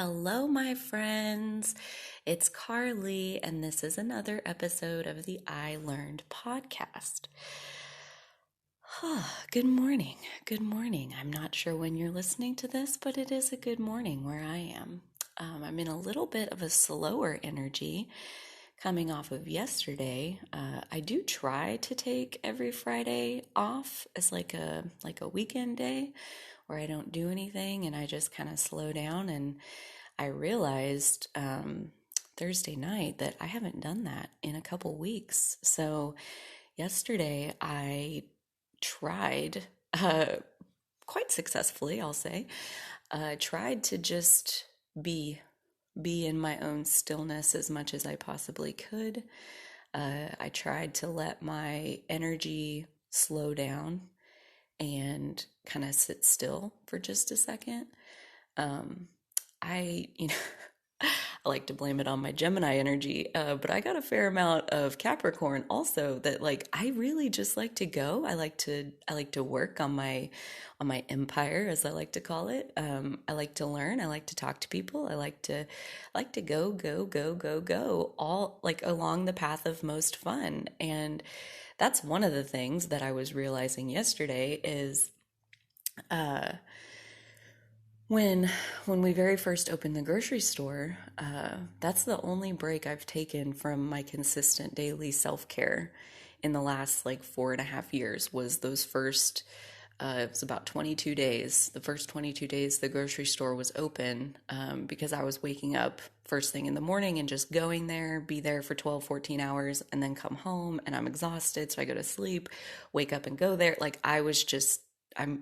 Hello, my friends. It's Carly, and this is another episode of the I Learned podcast. Good morning. Good morning. I'm not sure when you're listening to this, but it is a good morning where I am. I'm in a little bit of a slower energy coming off of yesterday. I do try to take every Friday off as like a weekend day where I don't do anything and I just kind of slow down. And I realized Thursday night that I haven't done that in a couple weeks. So yesterday I tried quite successfully, I'll say, tried to just be in my own stillness as much as I possibly could. I tried to let my energy slow down and kind of sit still for just a second. I, you know, I like to blame it on my Gemini energy, but I got a fair amount of Capricorn also that like I really just like to go. I like to work on my empire, as I like to call it. I like to learn. I like to talk to people. I like to go all like along the path of most fun. And that's one of the things that I was realizing yesterday is uh when we very first opened the grocery store, that's the only break I've taken from my consistent daily self-care in the last like 4.5 years was those first, it was about 22 days. The first 22 days the grocery store was open, because I was waking up first thing in the morning and just going there, be there for 12, 14 hours, and then come home and I'm exhausted. So I go to sleep, wake up and go there. Like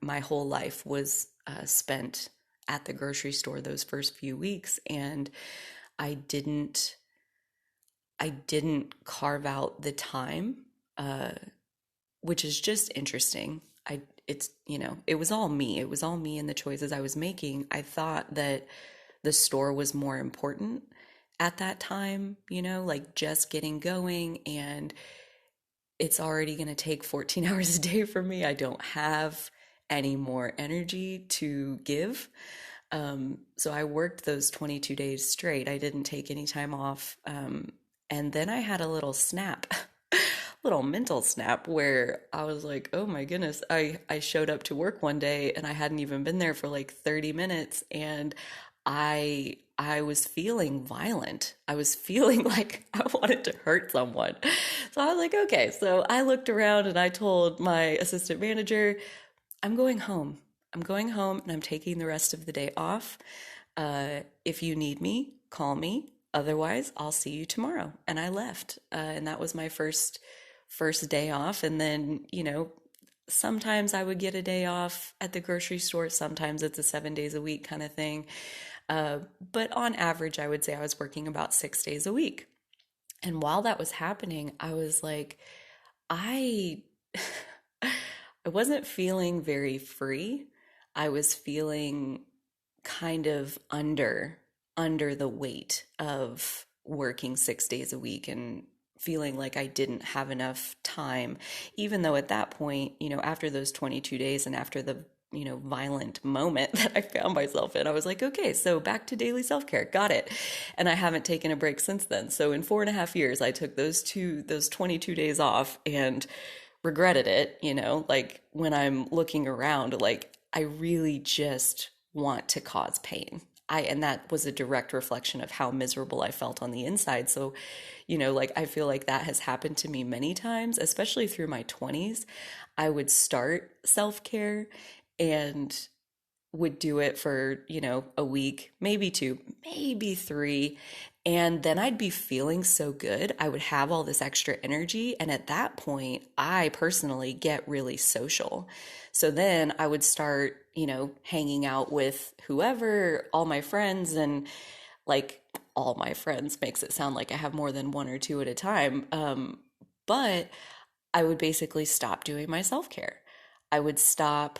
my whole life was spent at the grocery store those first few weeks, and I didn't I didn't carve out the time, uh, which is just interesting. It was all me. It was all me and the choices I was making. I thought that the store was more important at that time, like just getting going, and it's already going to take 14 hours a day for me. I don't have any more energy to give. So I worked those 22 days straight. I didn't take any time off. And then I had a little snap, little mental snap where I was like, oh my goodness, I showed up to work one day and I hadn't even been there for like 30 minutes and I was feeling violent. I was feeling like I wanted to hurt someone. So I was like, okay. So I looked around and I told my assistant manager, I'm going home. I'm going home and I'm taking the rest of the day off. If you need me, call me. Otherwise, I'll see you tomorrow. And I left. And that was my first day off. And then, sometimes I would get a day off at the grocery store. Sometimes it's a 7 days a week kind of thing. But on average, I would say I was working about 6 days a week. And while that was happening, I was like, I I wasn't feeling very free. I was feeling kind of under the weight of working 6 days a week and feeling like I didn't have enough time, even though at that point, after those 22 days and after the violent moment that I found myself in, I was like, okay, so back to daily self-care. Got it. And I haven't taken a break since then. So in 4.5 years, I took those 22 days off and regretted it, like when I'm looking around, like I really just want to cause pain. And that was a direct reflection of how miserable I felt on the inside. So, like I feel like that has happened to me many times, especially through my 20s. I would start self-care and would do it for, a week, maybe two, maybe three. And then I'd be feeling so good. I would have all this extra energy. And at that point, I personally get really social. So then I would start, hanging out with whoever, all my friends, and like all my friends makes it sound like I have more than one or two at a time. But I would basically stop doing my self-care. I would stop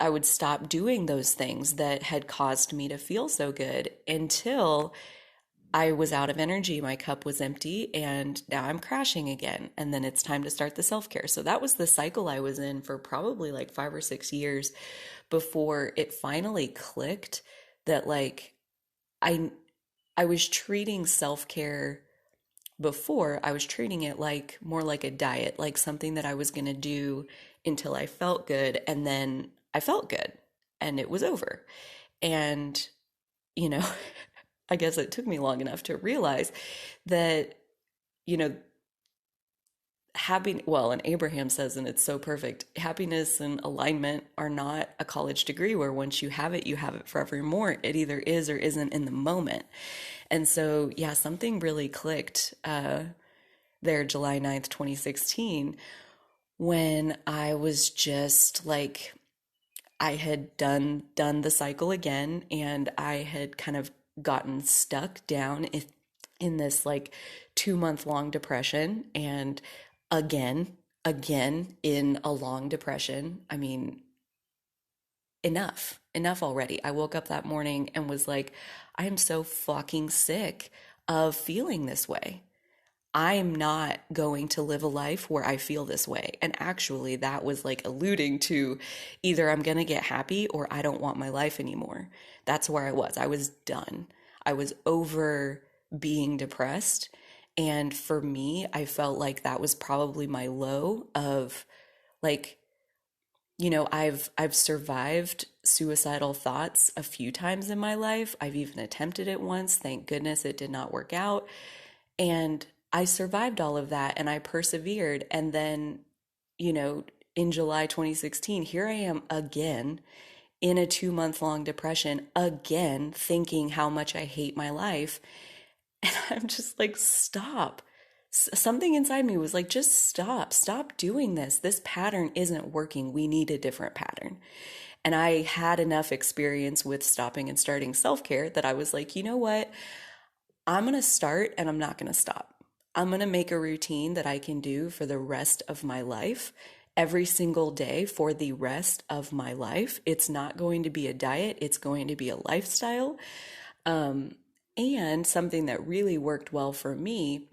I would stop doing those things that had caused me to feel so good until I was out of energy. My cup was empty and now I'm crashing again. And then it's time to start the self care. So that was the cycle I was in for probably like 5 or 6 years before it finally clicked that, like, I I was treating self-care before, I was treating it like more like a diet, like something that I was going to do until I felt good, and then I felt good and it was over. And, you know, I guess it took me long enough to realize that, you know, happy well, and Abraham says, and it's so perfect, happiness and alignment are not a college degree where once you have it forevermore. It either is or isn't in the moment. And so yeah, something really clicked there July 9th, 2016, when I was just like, I had done the cycle again, and I had kind of gotten stuck down in this like 2 month long depression, and again in a long depression. I mean, enough already. I woke up that morning and was like, I am so fucking sick of feeling this way. I'm not going to live a life where I feel this way. And actually, that was like alluding to either I'm going to get happy or I don't want my life anymore. That's where I was. I was done. I was over being depressed. And for me, I felt like that was probably my low of like, I've survived suicidal thoughts a few times in my life. I've even attempted it once. Thank goodness it did not work out. And I survived all of that and I persevered. And then, you know, in July 2016, here I am again in a 2 month long depression, again, thinking how much I hate my life. And I'm just like, stop. Something inside me was like, just stop doing this. This pattern isn't working. We need a different pattern. And I had enough experience with stopping and starting self care that I was like, you know what? I'm going to start and I'm not going to stop. I'm going to make a routine that I can do for the rest of my life, every single day for the rest of my life. It's not going to be a diet, it's going to be a lifestyle. Um, and something that really worked well for me,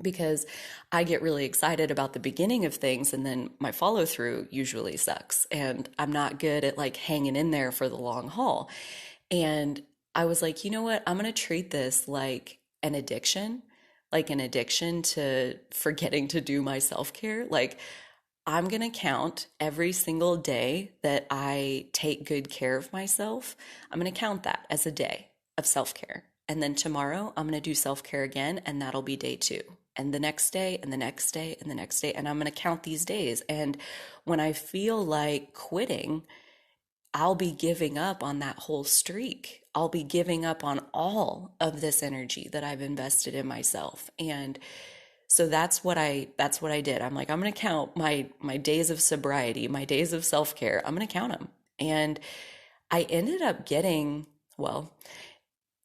because I get really excited about the beginning of things and then my follow through usually sucks. And I'm not good at like hanging in there for the long haul. And I was like, you know what? I'm going to treat this like an addiction to forgetting to do my self care. Like, I'm going to count every single day that I take good care of myself. I'm going to count that as a day of self care. And then tomorrow, I'm going to do self care again, and that'll be day two. And the next day, and the next day, and the next day. And I'm going to count these days. And when I feel like quitting, I'll be giving up on that whole streak. I'll be giving up on all of this energy that I've invested in myself. And so that's what I did. I'm like, I'm going to count my days of sobriety, my days of self-care. I'm going to count them. And I ended up getting, well,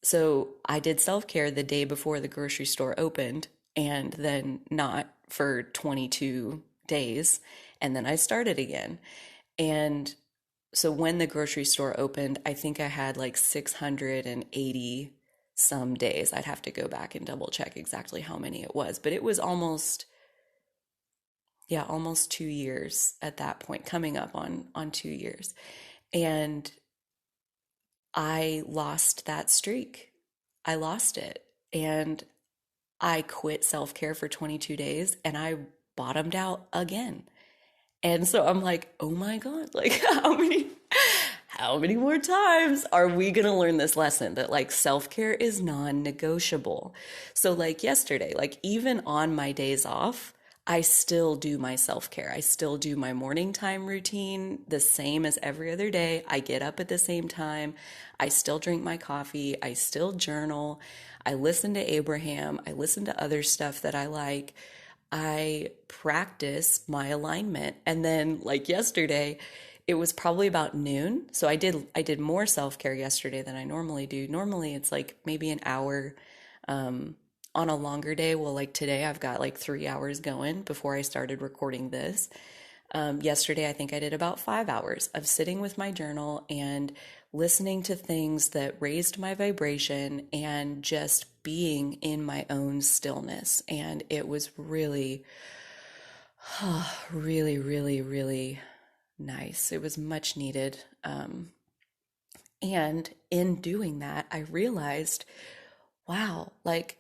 so I did self-care the day before the grocery store opened, and then not for 22 days, and then I started again. And so when the grocery store opened, I think I had like 680 some days. I'd have to go back and double check exactly how many it was, but it was almost, yeah, almost 2 years at that point, coming up on 2 years. And I lost that streak. I lost it. And I quit self-care for 22 days and I bottomed out again. And so I'm like, oh my God, like how many more times are we going to learn this lesson that like self-care is non-negotiable? So like yesterday, like even on my days off, I still do my self-care. I still do my morning time routine the same as every other day. I get up at the same time. I still drink my coffee. I still journal. I listen to Abraham. I listen to other stuff that I like. I practice my alignment. And then like yesterday, it was probably about noon. So I did more self-care yesterday than I normally do. Normally it's like maybe an hour on a longer day. Well, like today I've got like 3 hours going before I started recording this. Yesterday, I think I did about 5 hours of sitting with my journal and listening to things that raised my vibration and just being in my own stillness. And it was really, really, really, really nice. It was much needed. And in doing that, I realized, wow, like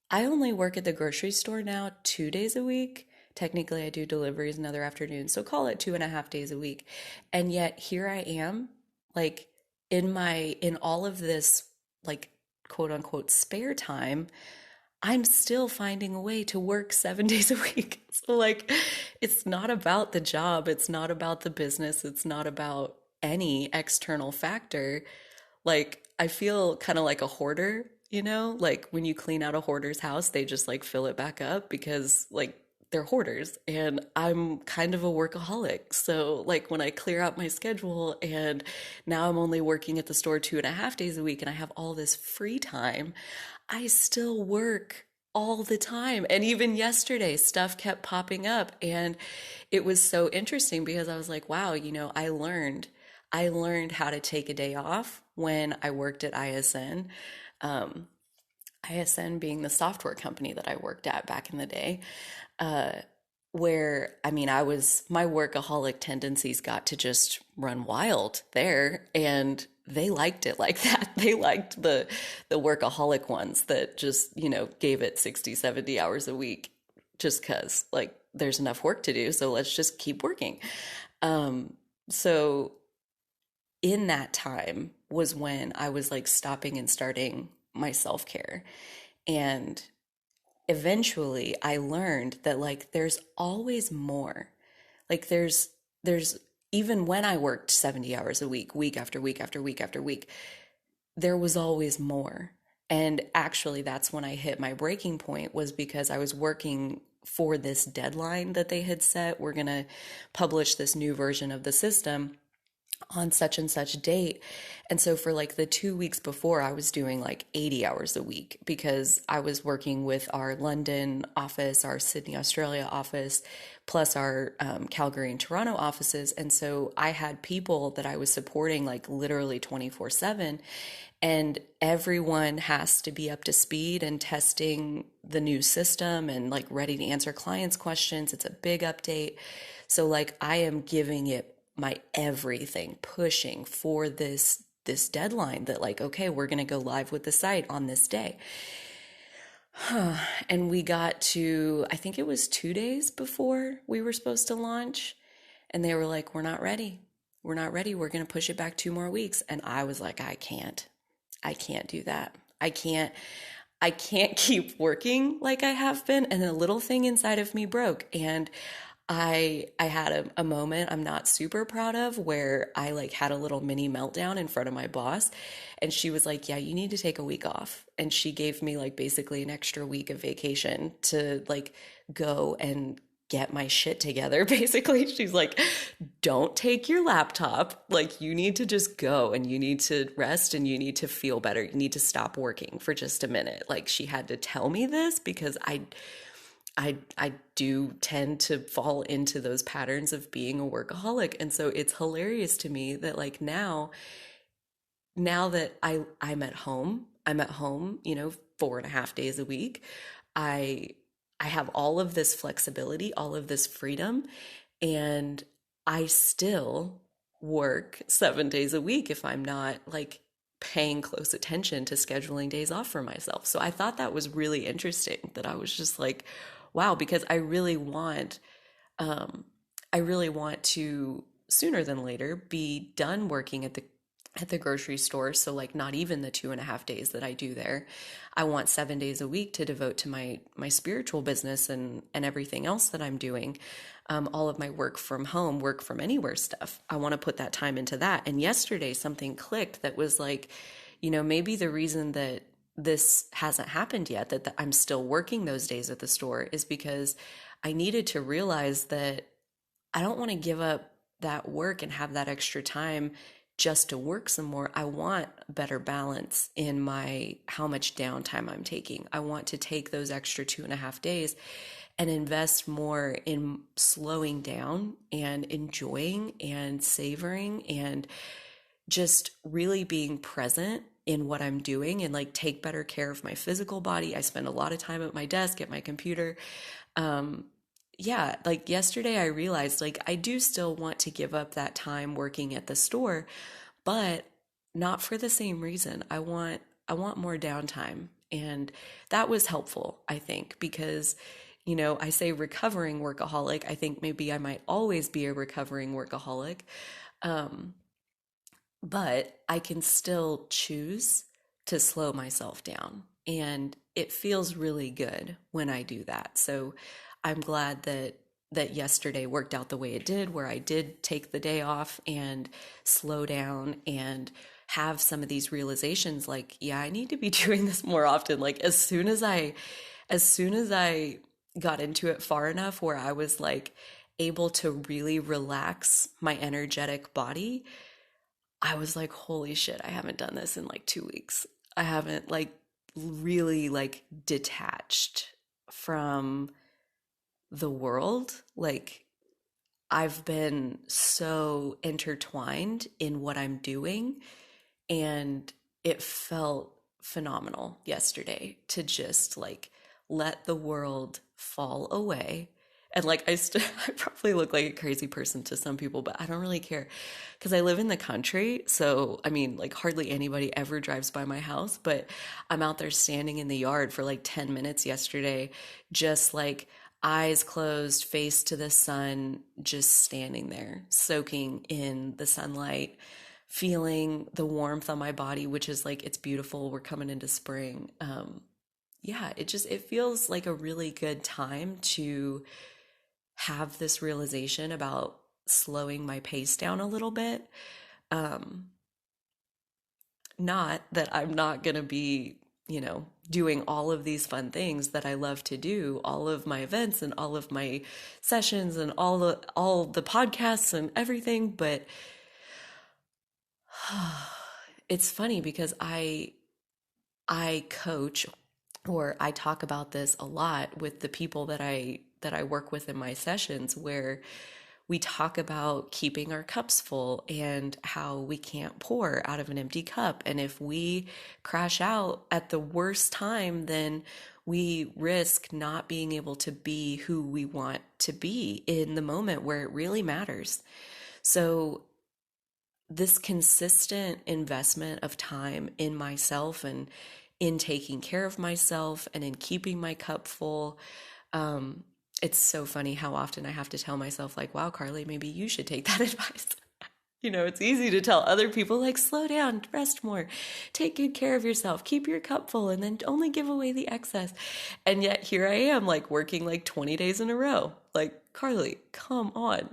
I only work at the grocery store now 2 days a week. Technically, I do deliveries another afternoon, so call it 2.5 days a week. And yet here I am, like in all of this, like quote unquote spare time, I'm still finding a way to work 7 days a week. So, like, it's not about the job, it's not about the business, it's not about any external factor. Like, I feel kind of like a hoarder, like when you clean out a hoarder's house, they just like fill it back up because, like, they're hoarders. And I'm kind of a workaholic. So, like, when I clear out my schedule and now I'm only working at the store 2.5 days a week and I have all this free time, I still work all the time. And even yesterday, stuff kept popping up. And it was so interesting because I was like, wow, I learned how to take a day off when I worked at ISN. Um, ISN being the software company that I worked at back in the day, uh, where I mean, my workaholic tendencies got to just run wild there, and they liked it like that. They liked the workaholic ones that just, gave it 60, 70 hours a week just because, like, there's enough work to do, so let's just keep working. Um, so in that time was when I was like stopping and starting my self-care. And eventually I learned that like there's always more. Like there's even when I worked 70 hours a week, week after week after week after week, there was always more. And actually that's when I hit my breaking point, was because I was working for this deadline that they had set. We're going to publish this new version of the system on such and such date. And so for like the 2 weeks before, I was doing like 80 hours a week because I was working with our London office, our Sydney, Australia office, plus our Calgary and Toronto offices. And so I had people that I was supporting like literally 24/7. And everyone has to be up to speed and testing the new system and like ready to answer clients' questions. It's a big update. So like I am giving it my everything, pushing for this deadline that like, okay, we're going to go live with the site on this day. And we got to, I think it was 2 days before we were supposed to launch, and they were like, we're not ready. We're not ready. We're going to push it back 2 more weeks. And I was like, I can't do that. I can't keep working like I have been. And a little thing inside of me broke. And I had a moment I'm not super proud of, where I like had a little mini meltdown in front of my boss, and she was like, "Yeah, you need to take a week off." And she gave me like basically an extra week of vacation to like go and get my shit together. Basically, she's like, "Don't take your laptop. Like, you need to just go and you need to rest and you need to feel better. You need to stop working for just a minute." Like, she had to tell me this because I do tend to fall into those patterns of being a workaholic. And so it's hilarious to me that like now that I'm at home, 4.5 days a week. I I have all of this flexibility, all of this freedom, and I still work 7 days a week if I'm not like paying close attention to scheduling days off for myself. So I thought that was really interesting, that I was just like, wow, because um, I really want to sooner than later be done working at the grocery store. So like not even the 2.5 days that I do there. I want 7 days a week to devote to my spiritual business and everything else that I'm doing. All of my work from home, work from anywhere stuff. I want to put that time into that. And yesterday something clicked that was like, maybe the reason that this hasn't happened yet, that I'm still working those days at the store, is because I needed to realize that I don't want to give up that work and have that extra time just to work some more. I want better balance in my how much downtime I'm taking. I want to take those extra 2.5 days and invest more in slowing down and enjoying and savoring and just really being present in what I'm doing, and like take better care of my physical body. I spend a lot of time at my desk, at my computer. Um, yeah, like yesterday I realized like I do still want to give up that time working at the store, but not for the same reason. I want more downtime. And that was helpful, I think, because I say recovering workaholic. I think maybe I might always be a recovering workaholic. Um, but I can still choose to slow myself down. And it feels really good when I do that. So I'm glad that yesterday worked out the way it did, where I did take the day off and slow down and have some of these realizations like, yeah, I need to be doing this more often. Like as soon as I got into it far enough where I was like able to really relax my energetic body, I was like, holy shit, I haven't done this in like 2 weeks. I haven't like really like detached from the world. Like I've been so intertwined in what I'm doing, and it felt phenomenal yesterday to just like let the world fall away. And like I probably look like a crazy person to some people, but I don't really care because I live in the country. So, I mean, like hardly anybody ever drives by my house, but I'm out there standing in the yard for like 10 minutes yesterday, just like eyes closed, face to the sun, just standing there, soaking in the sunlight, feeling the warmth on my body, which is like, it's beautiful. We're coming into spring. Yeah, it feels like a really good time to have this realization about slowing my pace down a little bit. Um, Not that I'm not going to be, doing all of these fun things that I love to do, all of my events and all of my sessions and all the podcasts and everything, but it's funny because I coach, or I talk about this a lot with the people that I work with in my sessions, where we talk about keeping our cups full and how we can't pour out of an empty cup. And if we crash out at the worst time, then we risk not being able to be who we want to be in the moment where it really matters. So this consistent investment of time in myself and in taking care of myself and in keeping my cup full, um, it's so funny how often I have to tell myself, like, wow, Carly, maybe you should take that advice. It's easy to tell other people, like, slow down, rest more, take good care of yourself, keep your cup full, and then only give away the excess. And yet here I am, like, working like 20 days in a row. Like, Carly, come on,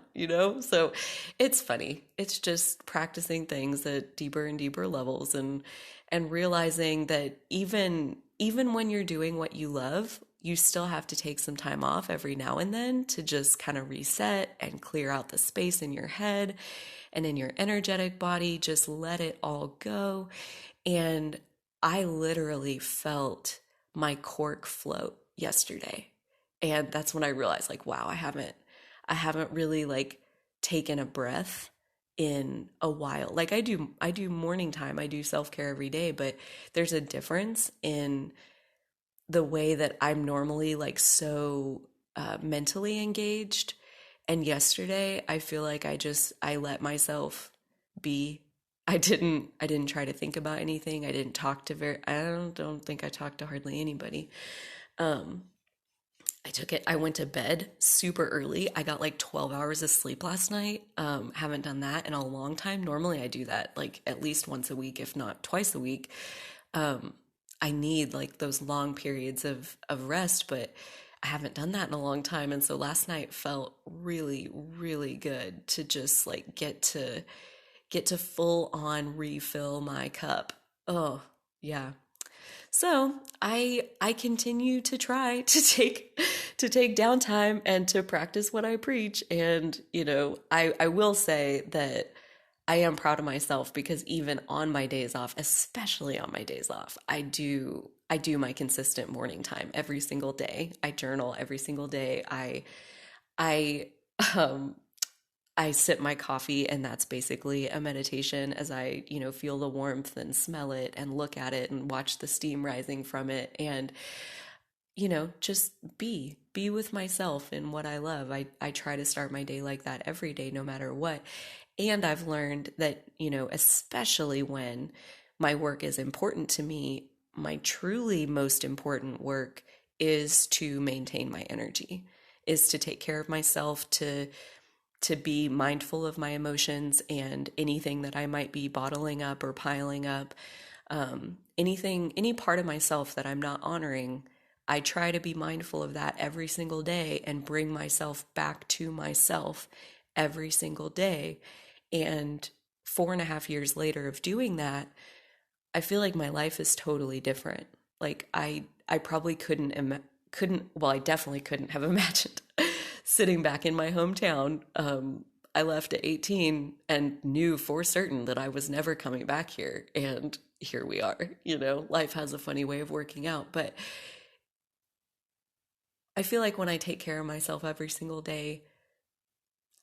So it's funny. It's just practicing things at deeper and deeper levels, and realizing that even when you're doing what you love, you still have to take some time off every now and then to just kind of reset and clear out the space in your head and in your energetic body. Just let it all go. And I literally felt my cork float yesterday. And that's when I realized, like, wow, I haven't really like taken a breath in a while. Like I do morning time, I do self-care every day, but there's a difference in the way that I'm normally like so mentally engaged. And yesterday, I feel like I let myself be. I didn't try to think about anything. I don't think I talked to hardly anybody. Um, I went to bed super early. I got like 12 hours of sleep last night. Haven't done that in a long time. Normally I do that like at least once a week, if not twice a week. Um, I need like those long periods of rest, but I haven't done that in a long time. And so last night felt really, really good to just like get to full on refill my cup. Oh, yeah. So I continue to try to take downtime and to practice what I preach. And I will say that I am proud of myself because even on my days off, especially on my days off, I do my consistent morning time every single day. I journal every single day. I um I sip my coffee, and that's basically a meditation as I feel the warmth and smell it and look at it and watch the steam rising from it, and just be with myself and what I love. I try to start my day like that every day, no matter what. And I've learned that, especially when my work is important to me, my truly most important work is to maintain my energy, is to take care of myself, to be mindful of my emotions and anything that I might be bottling up or piling up. Any part of myself that I'm not honoring, I try to be mindful of that every single day and bring myself back to myself every single day. And 4.5 years later of doing that, I feel like my life is totally different. Like I probably well, I definitely couldn't have imagined sitting back in my hometown. I left at 18 and knew for certain that I was never coming back here. And here we are. Life has a funny way of working out. But I feel like when I take care of myself every single day,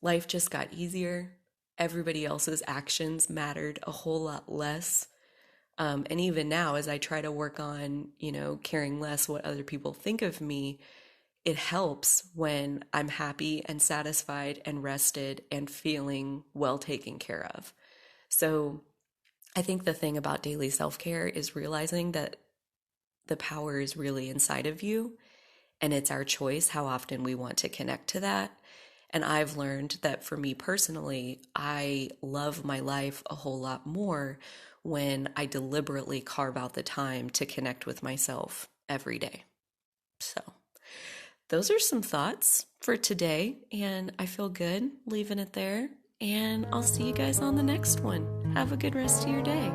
life just got easier. Everybody else's actions mattered a whole lot less. And even now, as I try to work on, caring less what other people think of me, it helps when I'm happy and satisfied and rested and feeling well taken care of. So I think the thing about daily self care is realizing that the power is really inside of you, and it's our choice how often we want to connect to that. And I've learned that for me personally, I love my life a whole lot more when I deliberately carve out the time to connect with myself every day. So, those are some thoughts for today, and I feel good leaving it there. And I'll see you guys on the next one. Have a good rest of your day.